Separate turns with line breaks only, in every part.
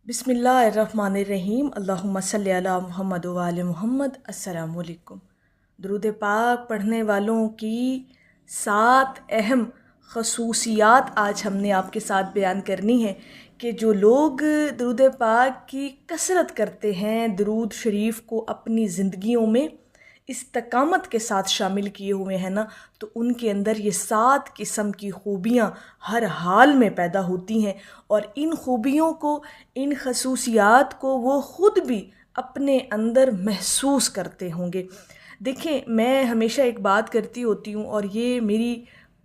بسم اللہ الرحمن الرحیم، اللہم صلی علی محمد و آل محمد۔ السلام علیکم۔ درود پاک پڑھنے والوں کی 7 اہم خصوصیات آج ہم نے آپ کے ساتھ بیان کرنی ہے کہ جو لوگ درود پاک کی کثرت کرتے ہیں، درود شریف کو اپنی زندگیوں میں استقامت کے ساتھ شامل کیے ہوئے ہیں نا، تو ان کے اندر یہ 7 قسم کی خوبیاں ہر حال میں پیدا ہوتی ہیں، اور ان خوبیوں کو، ان خصوصیات کو وہ خود بھی اپنے اندر محسوس کرتے ہوں گے۔ دیکھیں، میں ہمیشہ ایک بات کرتی ہوتی ہوں، اور یہ میری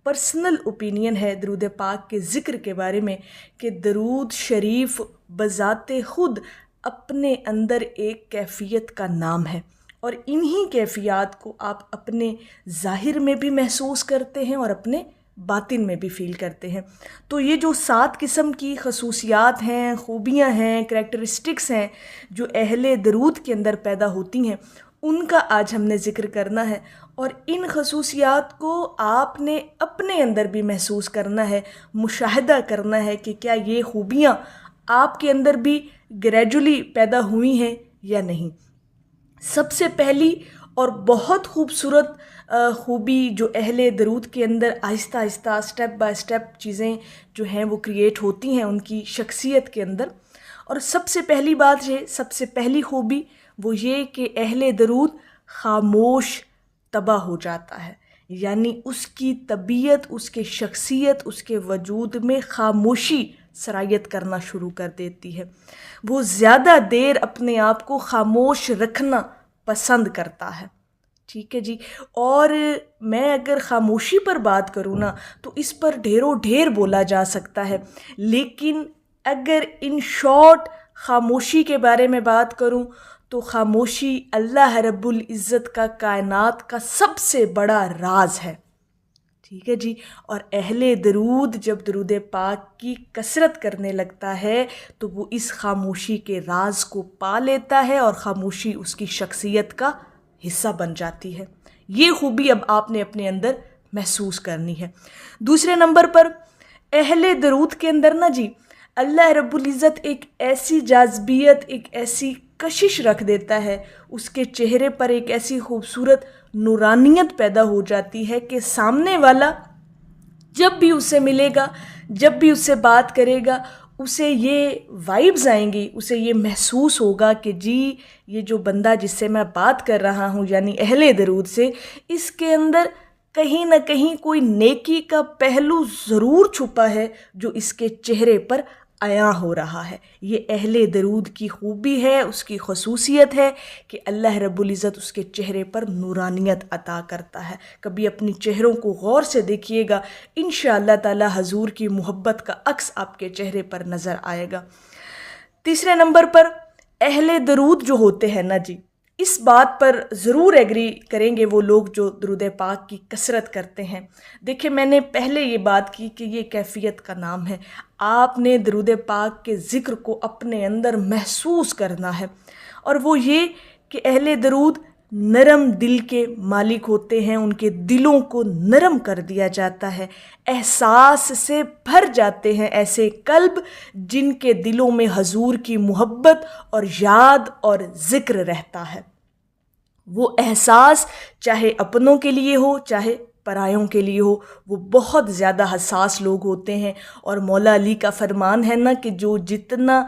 پرسنل اوپینین ہے درود پاک کے ذکر کے بارے میں، کہ درود شریف بذات خود اپنے اندر ایک کیفیت کا نام ہے، اور انہی کیفیات کو آپ اپنے ظاہر میں بھی محسوس کرتے ہیں اور اپنے باطن میں بھی فیل کرتے ہیں۔ تو یہ جو 7 قسم کی خصوصیات ہیں، خوبیاں ہیں، کریکٹرسٹکس ہیں جو اہل درود کے اندر پیدا ہوتی ہیں، ان کا آج ہم نے ذکر کرنا ہے، اور ان خصوصیات کو آپ نے اپنے اندر بھی محسوس کرنا ہے، مشاہدہ کرنا ہے کہ کیا یہ خوبیاں آپ کے اندر بھی گریجولی پیدا ہوئی ہیں یا نہیں۔ سب سے پہلی اور بہت خوبصورت خوبی جو اہل درود کے اندر آہستہ آہستہ سٹیپ بائی سٹیپ چیزیں جو ہیں وہ کریٹ ہوتی ہیں ان کی شخصیت کے اندر، اور سب سے پہلی بات یہ، سب سے پہلی خوبی وہ یہ کہ اہل درود خاموش تباہ ہو جاتا ہے، یعنی اس کی طبیعت، اس کے شخصیت، اس کے وجود میں خاموشی سرایت کرنا شروع کر دیتی ہے۔ وہ زیادہ دیر اپنے آپ کو خاموش رکھنا پسند کرتا ہے، ٹھیک ہے جی۔ اور میں اگر خاموشی پر بات کروں نا تو اس پر ڈھیروں ڈھیر بولا جا سکتا ہے، لیکن اگر ان شارٹ خاموشی کے بارے میں بات کروں تو خاموشی اللہ رب العزت کا کائنات کا سب سے بڑا راز ہے، ٹھیک ہے جی۔ اور اہل درود جب درود پاک کی کثرت کرنے لگتا ہے تو وہ اس خاموشی کے راز کو پا لیتا ہے، اور خاموشی اس کی شخصیت کا حصہ بن جاتی ہے۔ یہ خوبی اب آپ نے اپنے اندر محسوس کرنی ہے۔ دوسرے نمبر پر اہل درود کے اندر نا جی، اللہ رب العزت ایک ایسی جاذبیت، ایک ایسی کشش رکھ دیتا ہے، اس کے چہرے پر ایک ایسی خوبصورت نورانیت پیدا ہو جاتی ہے کہ سامنے والا جب بھی اس سے ملے گا، جب بھی اس سے بات کرے گا، اسے یہ وائبز آئیں گی، اسے یہ محسوس ہوگا کہ جی یہ جو بندہ جس سے میں بات کر رہا ہوں، یعنی اہل درود سے، اس کے اندر کہیں نہ کہیں کوئی نیکی کا پہلو ضرور چھپا ہے جو اس کے چہرے پر عیاں ہو رہا ہے۔ یہ اہل درود کی خوبی ہے، اس کی خصوصیت ہے کہ اللہ رب العزت اس کے چہرے پر نورانیت عطا کرتا ہے۔ کبھی اپنی چہروں کو غور سے دیکھیے گا، انشاءاللہ تعالی حضور کی محبت کا عکس آپ کے چہرے پر نظر آئے گا۔ تیسرے نمبر پر اہل درود جو ہوتے ہیں نا جی، اس بات پر ضرور ایگری کریں گے وہ لوگ جو درود پاک کی کثرت کرتے ہیں۔ دیکھیں، میں نے پہلے یہ بات کی کہ یہ کیفیت کا نام ہے، آپ نے درود پاک کے ذکر کو اپنے اندر محسوس کرنا ہے، اور وہ یہ کہ اہل درود نرم دل کے مالک ہوتے ہیں، ان کے دلوں کو نرم کر دیا جاتا ہے، احساس سے بھر جاتے ہیں ایسے قلب جن کے دلوں میں حضور کی محبت اور یاد اور ذکر رہتا ہے۔ وہ احساس چاہے اپنوں کے لیے ہو، چاہے پرایوں کے لیے ہو، وہ بہت زیادہ حساس لوگ ہوتے ہیں، اور مولا علی کا فرمان ہے نا کہ جو جتنا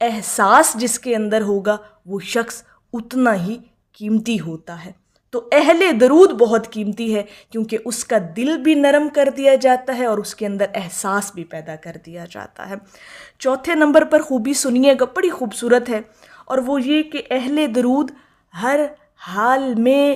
احساس جس کے اندر ہوگا وہ شخص اتنا ہی قیمتی ہوتا ہے۔ تو اہل درود بہت قیمتی ہے کیونکہ اس کا دل بھی نرم کر دیا جاتا ہے اور اس کے اندر احساس بھی پیدا کر دیا جاتا ہے۔ چوتھے نمبر پر خوبی سنیے گا، بڑی خوبصورت ہے، اور وہ یہ کہ اہل درود ہر حال میں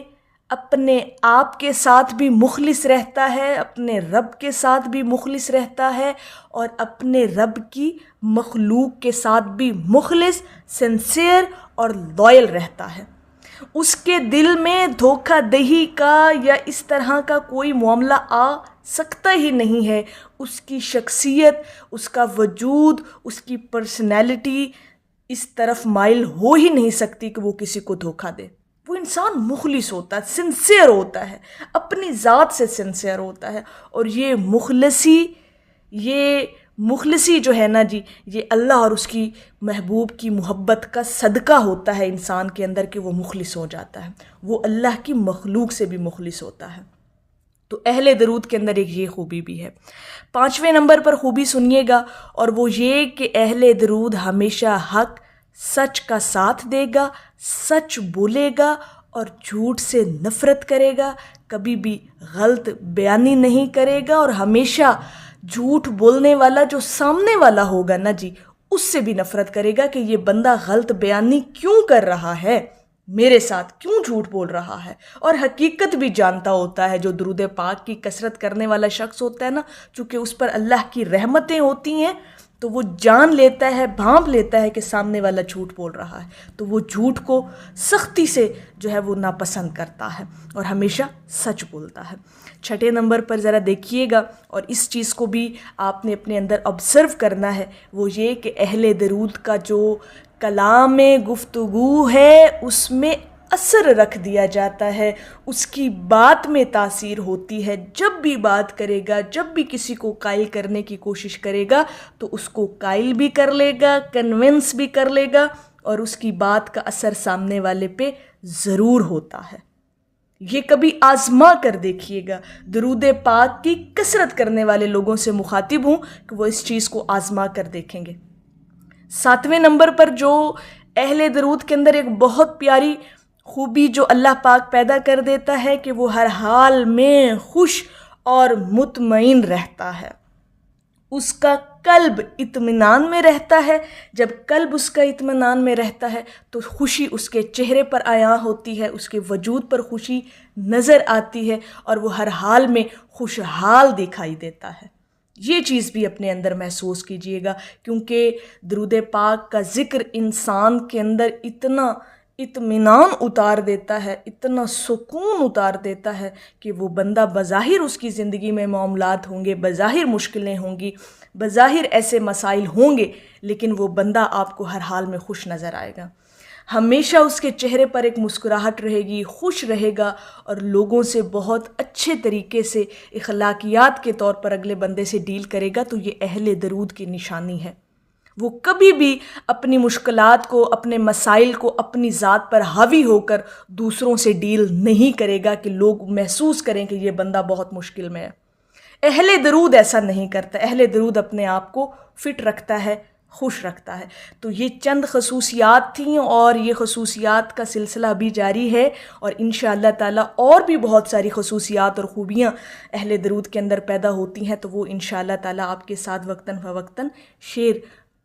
اپنے آپ کے ساتھ بھی مخلص رہتا ہے، اپنے رب کے ساتھ بھی مخلص رہتا ہے، اور اپنے رب کی مخلوق کے ساتھ بھی مخلص، سنسیئر اور لائل رہتا ہے۔ اس کے دل میں دھوکہ دہی کا یا اس طرح کا کوئی معاملہ آ سکتا ہی نہیں ہے۔ اس کی شخصیت، اس کا وجود، اس کی پرسنالٹی اس طرف مائل ہو ہی نہیں سکتی کہ وہ کسی کو دھوکہ دے۔ وہ انسان مخلص ہوتا ہے، سنسیئر ہوتا ہے، اپنی ذات سے سنسیئر ہوتا ہے، اور یہ مخلصی، یہ مخلصی جو ہے نا جی، یہ اللہ اور اس کی محبوب کی محبت کا صدقہ ہوتا ہے انسان کے اندر کہ وہ مخلص ہو جاتا ہے، وہ اللہ کی مخلوق سے بھی مخلص ہوتا ہے۔ تو اہل درود کے اندر ایک یہ خوبی بھی ہے۔ 5ویں نمبر پر خوبی سنیے گا، اور وہ یہ کہ اہل درود ہمیشہ حق سچ کا ساتھ دے گا، سچ بولے گا اور جھوٹ سے نفرت کرے گا، کبھی بھی غلط بیانی نہیں کرے گا، اور ہمیشہ جھوٹ بولنے والا جو سامنے والا ہوگا نا جی، اس سے بھی نفرت کرے گا کہ یہ بندہ غلط بیانی کیوں کر رہا ہے، میرے ساتھ کیوں جھوٹ بول رہا ہے، اور حقیقت بھی جانتا ہوتا ہے۔ جو درود پاک کی کثرت کرنے والا شخص ہوتا ہے نا، چونکہ اس پر اللہ کی رحمتیں ہوتی ہیں، تو وہ جان لیتا ہے، بھانپ لیتا ہے کہ سامنے والا جھوٹ بول رہا ہے، تو وہ جھوٹ کو سختی سے جو ہے وہ ناپسند کرتا ہے اور ہمیشہ سچ بولتا ہے۔ 6 نمبر پر ذرا دیکھیے گا، اور اس چیز کو بھی آپ نے اپنے اندر آبزرو کرنا ہے، وہ یہ کہ اہل درود کا جو کلام گفتگو ہے اس میں اثر رکھ دیا جاتا ہے، اس کی بات میں تاثیر ہوتی ہے۔ جب بھی بات کرے گا، جب بھی کسی کو قائل کرنے کی کوشش کرے گا تو اس کو قائل بھی کر لے گا، کنونس بھی کر لے گا، اور اس کی بات کا اثر سامنے والے پہ ضرور ہوتا ہے۔ یہ کبھی آزما کر دیکھیے گا، درود پاک کی کثرت کرنے والے لوگوں سے مخاطب ہوں کہ وہ اس چیز کو آزما کر دیکھیں گے۔ 7ویں نمبر پر جو اہل درود کے اندر ایک بہت پیاری خوبی جو اللہ پاک پیدا کر دیتا ہے کہ وہ ہر حال میں خوش اور مطمئن رہتا ہے، اس کا قلب اطمینان میں رہتا ہے۔ جب قلب اس کا اطمینان میں رہتا ہے تو خوشی اس کے چہرے پر عیاں ہوتی ہے، اس کے وجود پر خوشی نظر آتی ہے، اور وہ ہر حال میں خوشحال دکھائی دیتا ہے۔ یہ چیز بھی اپنے اندر محسوس کیجئے گا، کیونکہ درود پاک کا ذکر انسان کے اندر اتنا اطمینان اتار دیتا ہے، اتنا سکون اتار دیتا ہے کہ وہ بندہ بظاہر اس کی زندگی میں معاملات ہوں گے، بظاہر مشکلیں ہوں گی، بظاہر ایسے مسائل ہوں گے، لیکن وہ بندہ آپ کو ہر حال میں خوش نظر آئے گا۔ ہمیشہ اس کے چہرے پر ایک مسکراہٹ رہے گی، خوش رہے گا، اور لوگوں سے بہت اچھے طریقے سے اخلاقیات کے طور پر اگلے بندے سے ڈیل کرے گا۔ تو یہ اہل درود کی نشانی ہے۔ وہ کبھی بھی اپنی مشکلات کو، اپنے مسائل کو اپنی ذات پر حاوی ہو کر دوسروں سے ڈیل نہیں کرے گا کہ لوگ محسوس کریں کہ یہ بندہ بہت مشکل میں ہے۔ اہل درود ایسا نہیں کرتا، اہل درود اپنے آپ کو فٹ رکھتا ہے، خوش رکھتا ہے۔ تو یہ چند خصوصیات تھیں، اور یہ خصوصیات کا سلسلہ بھی جاری ہے، اور انشاءاللہ تعالیٰ اور بھی بہت ساری خصوصیات اور خوبیاں اہل درود کے اندر پیدا ہوتی ہیں، تو وہ انشاءاللہ تعالیٰ آپ کے ساتھ وقتاً فوقتاً شیئر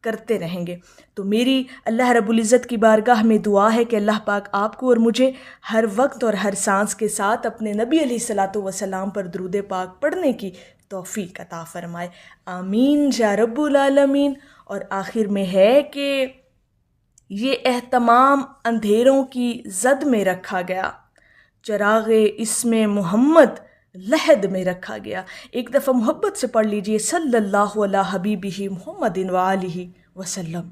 کرتے رہیں گے۔ تو میری اللہ رب العزت کی بارگاہ میں دعا ہے کہ اللہ پاک آپ کو اور مجھے ہر وقت اور ہر سانس کے ساتھ اپنے نبی علیہ الصلاۃ والسلام پر درود پاک پڑھنے کی توفیق عطا فرمائے، آمین یا رب العالمین۔ اور آخر میں ہے کہ یہ اہتمام اندھیروں کی زد میں رکھا گیا، چراغ اسم محمد لحد میں رکھا گیا۔ ایک دفعہ محبت سے پڑھ لیجئے، صلی اللہ علی حبیبہ محمد وآلہ وسلم۔